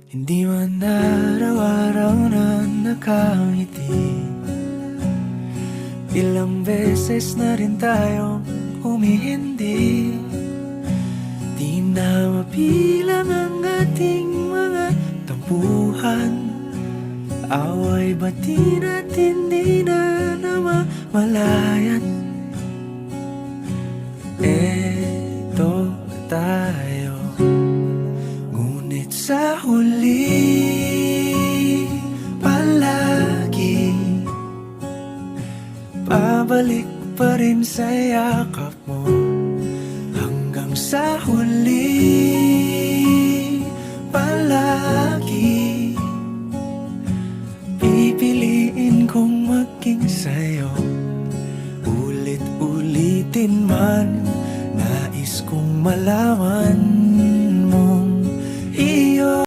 Hindi man araw-araw na nakangiti. Ilang beses na rin tayong humihindi. Di na mabilang ang ating mga tampuhan. Away bati natin di na namamalayan. Eto tayo, ngunit sa huli palagi pabalik pa rin sa yakap mo. Hanggang sa huli